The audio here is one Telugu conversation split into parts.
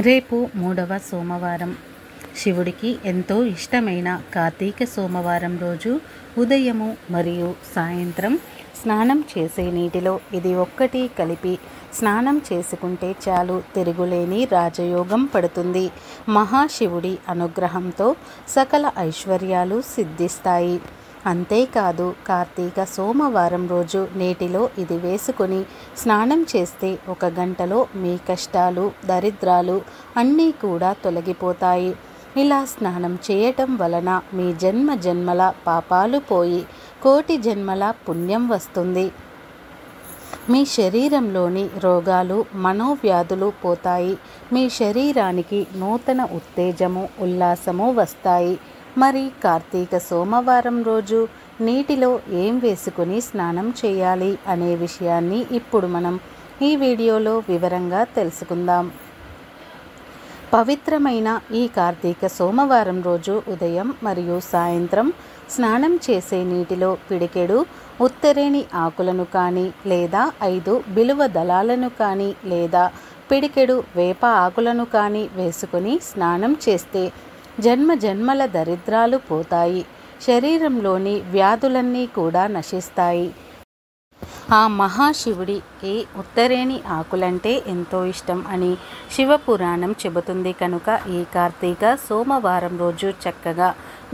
రేపు 3వ సోమవారం. శివుడికి ఎంతో ఇష్టమైన కార్తీక సోమవారం రోజు ఉదయము మరియు సాయంత్రం స్నానం చేసే నీటిలో ఇది ఒక్కటి కలిపి స్నానం చేసుకుంటే చాలు, తిరుగులేని రాజయోగం పడుతుంది. మహాశివుడి అనుగ్రహంతో సకల ఐశ్వర్యాలు సిద్ధిస్తాయి. అంతేకాదు, కార్తీక సోమవారం రోజు నీటిలో ఇది వేసుకొని స్నానం చేస్తే 1 గంటలో మీ కష్టాలు, దరిద్రాలు అన్నీ కూడా తొలగిపోతాయి. ఇలా స్నానం చేయటం వలన మీ జన్మ జన్మల పాపాలు పోయి కోటి జన్మల పుణ్యం వస్తుంది. మీ శరీరంలోని రోగాలు, మనోవ్యాధులు పోతాయి. మీ శరీరానికి నూతన ఉత్తేజము, ఉల్లాసము వస్తాయి. మరి కార్తీక సోమవారం రోజు నీటిలో ఏం వేసుకుని స్నానం చేయాలి అనే విషయాన్ని ఇప్పుడు మనం ఈ వీడియోలో వివరంగా తెలుసుకుందాం. పవిత్రమైన ఈ కార్తీక సోమవారం రోజు ఉదయం మరియు సాయంత్రం స్నానం చేసే నీటిలో పిడికెడు ఉత్తరేణి ఆకులను కానీ లేదా 5 బిలువ దళాలను కానీ లేదా పిడికెడు వేప ఆకులను కానీ వేసుకొని స్నానం చేస్తే జన్మ జన్మల దరిద్రాలు పోతాయి. శరీరంలోని వ్యాధులన్నీ కూడా నశిస్తాయి. ఆ మహాశివుడికి ఉత్తరేణి ఆకులంటే ఎంతో ఇష్టం అని శివపురాణం చెబుతుంది. కనుక ఈ కార్తీక సోమవారం రోజు చక్కగా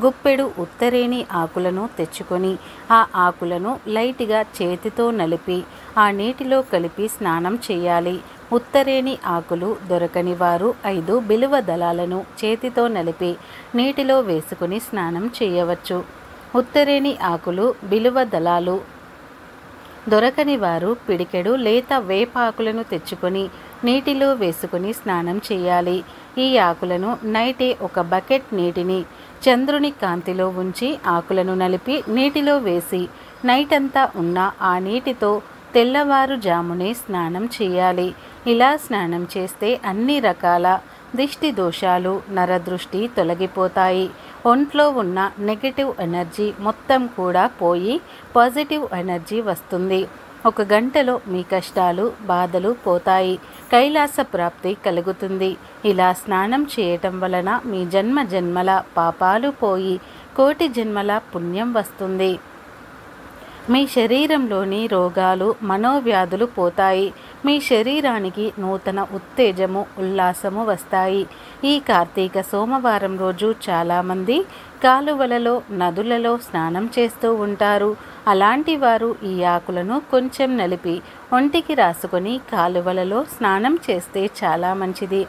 గుప్పెడు ఉత్తరేణి ఆకులను తెచ్చుకొని ఆ ఆకులను లైట్గా చేతితో నలిపి ఆ నీటిలో కలిపి స్నానం చేయాలి. ఉత్తరేణి ఆకులు దొరకని వారు 5 బిలువ దళాలను చేతితో నలిపి నీటిలో వేసుకుని స్నానం చేయవచ్చు. ఉత్తరేణి ఆకులు, బిలువ దళాలు దొరకని వారు పిడికెడు లేత వేపాకులను తెచ్చుకొని నీటిలో వేసుకుని స్నానం చేయాలి. ఈ ఆకులను నైటే 1 బకెట్ నీటిని చంద్రుని కాంతిలో ఉంచి ఆకులను నలిపి నీటిలో వేసి నైట్ అంతా ఉన్న ఆ నీటితో తెల్లవారుజామునే స్నానం చేయాలి. ఇలా స్నానం చేస్తే అన్ని రకాల దిష్టి దోషాలు, నరదృష్టి తొలగిపోతాయి. ఒంట్లో ఉన్న నెగటివ్ ఎనర్జీ మొత్తం కూడా పోయి పాజిటివ్ ఎనర్జీ వస్తుంది. 1 గంటలో మీ కష్టాలు, బాధలు పోతాయి. కైలాస ప్రాప్తి కలుగుతుంది. ఇలా స్నానం చేయటం వలన మీ జన్మ జన్మల పాపాలు పోయి కోటి జన్మల పుణ్యం వస్తుంది. మీ శరీరంలోని రోగాలు, మనోవ్యాధులు పోతాయి. మీ శరీరానికి నూతన ఉత్తేజము, ఉల్లాసము వస్తాయి. ఈ కార్తీక సోమవారం రోజు చాలామంది కాలువలలో, నదులలో స్నానం చేస్తూ ఉంటారు. అలాంటి వారు ఈ ఆకులను కొంచెం నలిపి ఒంటికి రాసుకొని కాలువలలో స్నానం చేస్తే చాలా మంచిది.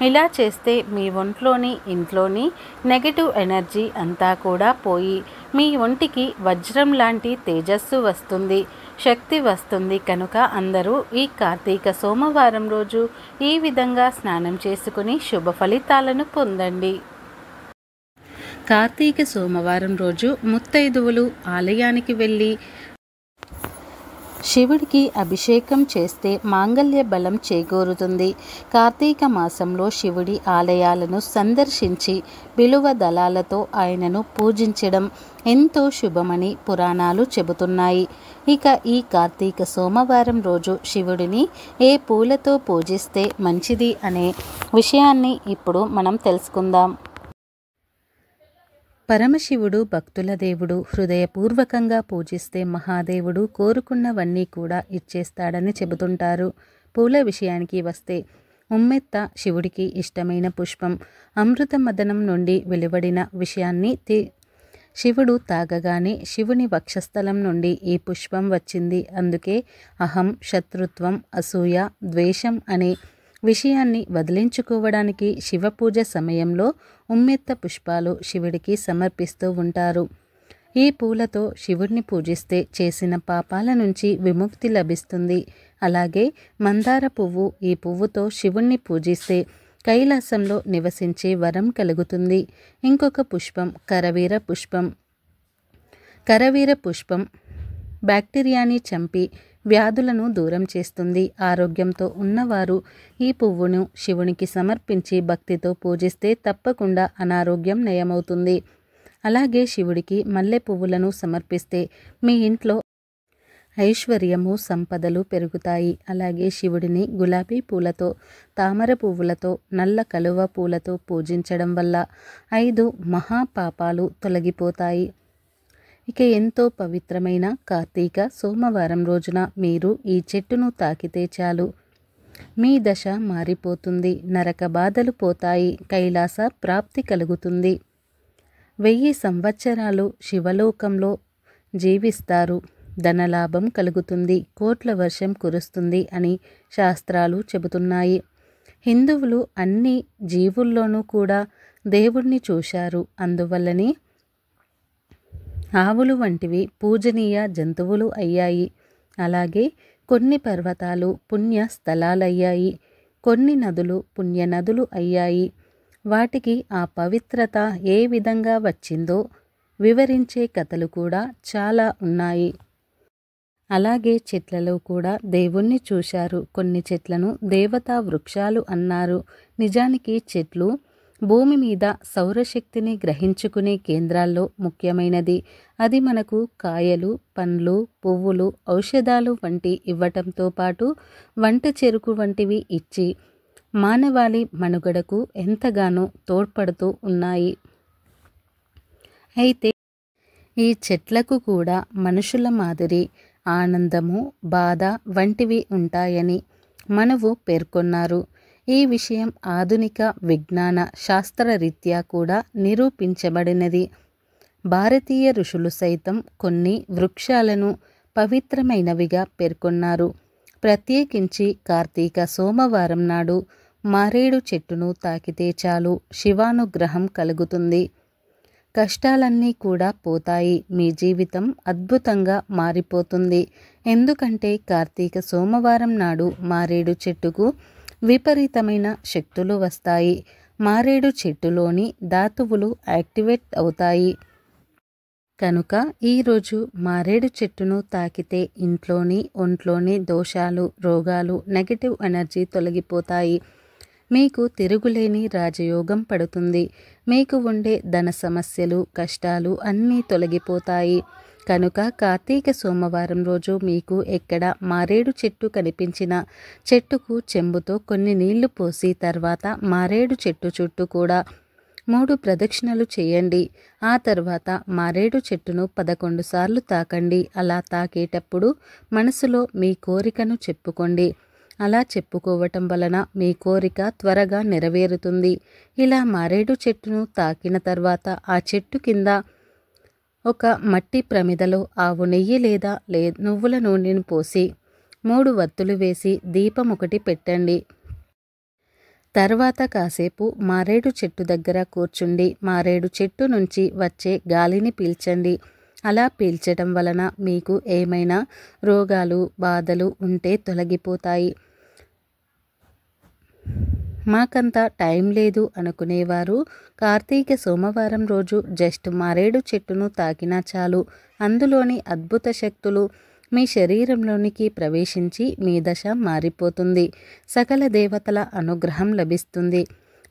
ఇలా చేస్తే మీ ఒంట్లోని, ఇంట్లోని నెగటివ్ ఎనర్జీ అంతా కూడా పోయి మీ ఒంటికి వజ్రం లాంటి తేజస్సు వస్తుంది, శక్తి వస్తుంది. కనుక అందరూ ఈ కార్తీక సోమవారం రోజు ఈ విధంగా స్నానం చేసుకుని శుభ ఫలితాలను పొందండి. కార్తీక సోమవారం రోజు ముత్తైదువులు ఆలయానికి వెళ్ళి శివుడికి అభిషేకం చేస్తే మాంగళ్య బలం చేకూరుతుంది. కార్తీక మాసంలో శివుడి ఆలయాలను సందర్శించి బిలువ దళాలతో ఆయనను పూజించడం ఎంతో శుభమని పురాణాలు చెబుతున్నాయి. ఇక ఈ కార్తీక సోమవారం రోజు శివుడిని ఏ పూలతో పూజిస్తే మంచిది అనే విషయాన్ని ఇప్పుడు మనం తెలుసుకుందాం. పరమశివుడు భక్తుల దేవుడు. హృదయపూర్వకంగా పూజిస్తే మహాదేవుడు కోరుకున్నవన్నీ కూడా ఇచ్చేస్తాడని చెబుతుంటారు. పూల విషయానికి వస్తే ఉమ్మెత్త శివుడికి ఇష్టమైన పుష్పం. అమృత మదనం నుండి వెలువడిన విషయాన్ని శివుడు తాగగానే శివుని వక్షస్థలం నుండి ఈ పుష్పం వచ్చింది. అందుకే అహం, శత్రుత్వం, అసూయ, ద్వేషం అనే విషయాన్ని వదిలించుకోవడానికి శివపూజ సమయంలో ఉమ్మెత్త పుష్పాలు శివుడికి సమర్పిస్తూ ఉంటారు. ఈ పూలతో శివుడిని పూజిస్తే చేసిన పాపాల నుంచి విముక్తి లభిస్తుంది. అలాగే మందార పువ్వు, ఈ పువ్వుతో శివుణ్ణి పూజిస్తే కైలాసంలో నివసించే వరం కలుగుతుంది. ఇంకొక పుష్పం కరవీర పుష్పం. కరవీర పుష్పం బ్యాక్టీరియాని చంపి వ్యాధులను దూరం చేస్తుంది. ఆరోగ్యంతో ఉన్నవారు ఈ పువ్వును శివునికి సమర్పించి భక్తితో పూజిస్తే తప్పకుండా అనారోగ్యం నయమవుతుంది. అలాగే శివుడికి మల్లె పువ్వులను సమర్పిస్తే మీ ఇంట్లో ఐశ్వర్యము సంపదలు పెరుగుతాయి. అలాగే శివుడిని గులాబీ పూలతో, తామర పువ్వులతో, నల్ల కలువ పూలతో పూజించడం వల్ల 5 మహాపాపాలు తొలగిపోతాయి. ఇక ఎంతో పవిత్రమైన కార్తీక సోమవారం రోజున మీరు ఈ చెట్టును తాకితే చాలు, మీ దశ మారిపోతుంది, నరక బాధలు పోతాయి, కైలాస ప్రాప్తి కలుగుతుంది, 1000 సంవత్సరాలు శివలోకంలో జీవిస్తారు, ధనలాభం కలుగుతుంది, కోట్ల వర్షం కురుస్తుంది అని శాస్త్రాలు చెబుతున్నాయి. హిందువులు అన్ని జీవుల్లోనూ కూడా దేవుణ్ణి చూశారు. అందువల్లనే ఆవులు వంటివి పూజనీయ జంతువులు అయ్యాయి. అలాగే కొన్ని పర్వతాలు పుణ్య స్థలాలయ్యాయి, కొన్ని నదులు పుణ్యనదులు అయ్యాయి. వాటికి ఆ పవిత్రత ఏ విధంగా వచ్చిందో వివరించే కథలు కూడా చాలా ఉన్నాయి. అలాగే చెట్లలో కూడా దేవుణ్ణి చూశారు. కొన్ని చెట్లను దేవతా వృక్షాలు అన్నారు. నిజానికి చెట్లు భూమి మీద సౌరశక్తిని గ్రహించుకునే కేంద్రాల్లో ముఖ్యమైనది. అది మనకు కాయలు, పండ్లు, పువ్వులు, ఔషధాలు వంటి ఇవ్వటంతో పాటు వంట చెరుకు వంటివి ఇచ్చి మానవాళి మనుగడకు ఎంతగానో తోడ్పడుతూ ఉన్నాయి. అయితే ఈ చెట్లకు కూడా మనుషుల మాదిరి ఆనందము, బాధ వంటివి ఉంటాయని మనవు పేర్కొన్నారు. ఈ విషయం ఆధునిక విజ్ఞాన శాస్త్రరీత్యా కూడా నిరూపించబడినది. భారతీయ ఋషులు సైతం కొన్ని వృక్షాలను పవిత్రమైనవిగా పేర్కొన్నారు. ప్రత్యేకించి కార్తీక సోమవారం నాడు మారేడు చెట్టును తాకితే చాలు, శివానుగ్రహం కలుగుతుంది, కష్టాలన్నీ కూడా పోతాయి, మీ జీవితం అద్భుతంగా మారిపోతుంది. ఎందుకంటే కార్తీక సోమవారం నాడు మారేడు చెట్టుకు విపరీతమైన శక్తులు వస్తాయి. మారేడు చెట్టులోని ధాతువులు యాక్టివేట్ అవుతాయి. కనుక ఈరోజు మారేడు చెట్టును తాకితే ఇంట్లోని ఒంట్లోని దోషాలు, రోగాలు, నెగటివ్ ఎనర్జీ తొలగిపోతాయి. మీకు తిరుగులేని రాజయోగం పడుతుంది. మీకు ఉండే ధన సమస్యలు, కష్టాలు అన్నీ తొలగిపోతాయి. కనుక కార్తీక సోమవారం రోజు మీకు ఎక్కడ మారేడు చెట్టు కనిపించినా చెట్టుకు చెంబుతో కొన్ని నీళ్లు పోసి తర్వాత మారేడు చెట్టు చుట్టూ కూడా 3 ప్రదక్షిణలు చేయండి. ఆ తర్వాత మారేడు చెట్టును 11 సార్లు తాకండి. అలా తాకేటప్పుడు మనసులో మీ కోరికను చెప్పుకోండి. అలా చెప్పుకోవటం వలన మీ కోరిక త్వరగా నెరవేరుతుంది. ఇలా మారేడు చెట్టును తాకిన తర్వాత ఆ చెట్టు కింద ఒక మట్టి ప్రమిదలో ఆవు నెయ్యి లేదా నువ్వుల నూనెను పోసి 3 వత్తులు వేసి దీపం ఒకటి పెట్టండి. తర్వాత కాసేపు మారేడు చెట్టు దగ్గర కూర్చుండి మారేడు చెట్టు నుంచి వచ్చే గాలిని పీల్చండి. అలా పీల్చడం వలన మీకు ఏమైనా రోగాలు, బాధలు ఉంటే తొలగిపోతాయి. మాకంత టైం లేదు అనుకునేవారు కార్తీక సోమవారం రోజు జస్ట్ మారేడు చెట్టును తాకినా చాలు, అందులోని అద్భుత శక్తులు మీ శరీరంలోనికి ప్రవేశించి మీ దశ మారిపోతుంది. సకల దేవతల అనుగ్రహం లభిస్తుంది,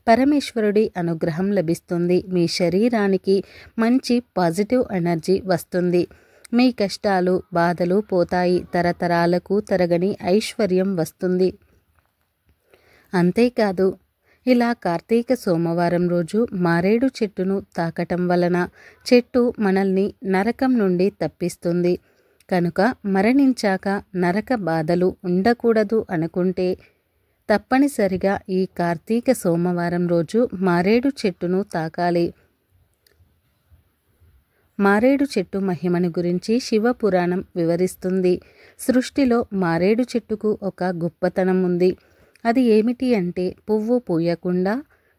పరమేశ్వరుడి అనుగ్రహం లభిస్తుంది. మీ శరీరానికి మంచి పాజిటివ్ ఎనర్జీ వస్తుంది. మీ కష్టాలు, బాధలు పోతాయి. తరతరాలకు తరగని ఐశ్వర్యం వస్తుంది. అంతేకాదు ఇలా కార్తీక సోమవారం రోజు మారేడు చెట్టును తాకటం వలన చెట్టు మనల్ని నరకం నుండి తప్పిస్తుంది. కనుక మరణించాక నరక బాధలు ఉండకూడదు అనుకుంటే తప్పనిసరిగా ఈ కార్తీక సోమవారం రోజు మారేడు చెట్టును తాకాలి. మారేడు చెట్టు మహిమను గురించి శివపురాణం వివరిస్తుంది. సృష్టిలో మారేడు చెట్టుకు ఒక గొప్పతనం ఉంది. అది ఏమిటి అంటే పువ్వు పూయకుండా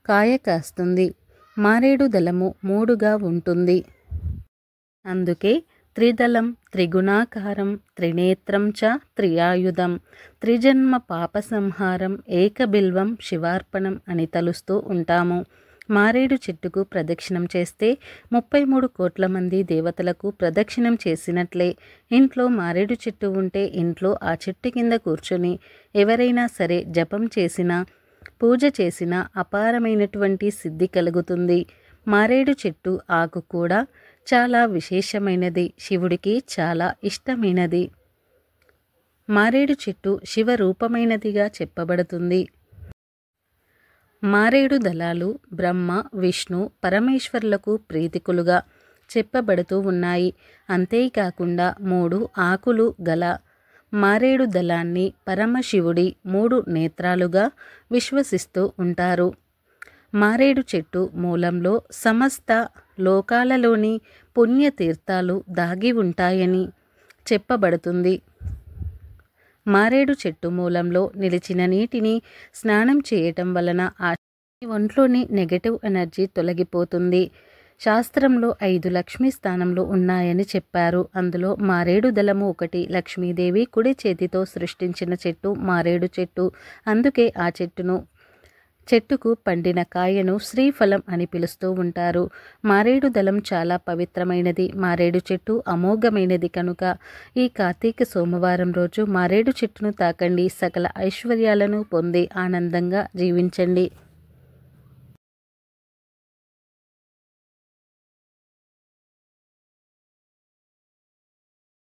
కాయ కాస్తుంది. మారేడు దళము 3గా ఉంటుంది. అందుకే త్రిదళం, త్రిగుణాకారం, త్రినేత్రం చ త్రియాయుధం, త్రిజన్మ పాప సంహారం, ఏకబిల్వం శివార్పణం అని తలుస్తూ ఉంటాము. మారేడు చెట్టుకు ప్రదక్షిణం చేస్తే 33 కోట్ల మంది దేవతలకు ప్రదక్షిణం చేసినట్లే. ఇంట్లో మారేడు చెట్టు ఉంటే ఇంట్లో ఆ చెట్టు కింద కూర్చొని ఎవరైనా సరే జపం చేసినా, పూజ చేసినా అపారమైనటువంటి సిద్ధి కలుగుతుంది. మారేడు చెట్టు ఆకు కూడా చాలా విశేషమైనది, శివుడికి చాలా ఇష్టమైనది. మారేడు చెట్టు శివ రూపమైనదిగా చెప్పబడుతుంది. మారేడు దళాలు బ్రహ్మ, విష్ణు, పరమేశ్వర్లకు ప్రీతికులుగా చెప్పబడుతూ ఉన్నాయి. అంతేకాకుండా 3 ఆకులు గల మారేడు దళాన్ని పరమశివుడి 3 నేత్రాలుగా విశ్వసిస్తూ ఉంటారు. మారేడు చెట్టు మూలంలో సమస్త లోకాలలోని పుణ్యతీర్థాలు దాగి ఉంటాయని చెప్పబడుతుంది. మారేడు చెట్టు మూలంలో నిలిచిన నీటిని స్నానం చేయటం వలన ఆ ఒంట్లోని నెగటివ్ ఎనర్జీ తొలగిపోతుంది. శాస్త్రంలో 5 లక్ష్మీ స్థానంలో ఉన్నాయని చెప్పారు. అందులో మారేడు దళము ఒకటి. లక్ష్మీదేవి కుడి చేతితో సృష్టించిన చెట్టు మారేడు చెట్టు. అందుకే ఆ చెట్టుకు పండిన కాయను శ్రీఫలం అని పిలుస్తూ ఉంటారు. మారేడు దళం చాలా పవిత్రమైనది. మారేడు చెట్టు అమోఘమైనది కనుక ఈ కార్తీక సోమవారం రోజు మారేడు చెట్టును తాకండి. సకల ఐశ్వర్యాలను పొంది ఆనందంగా జీవించండి.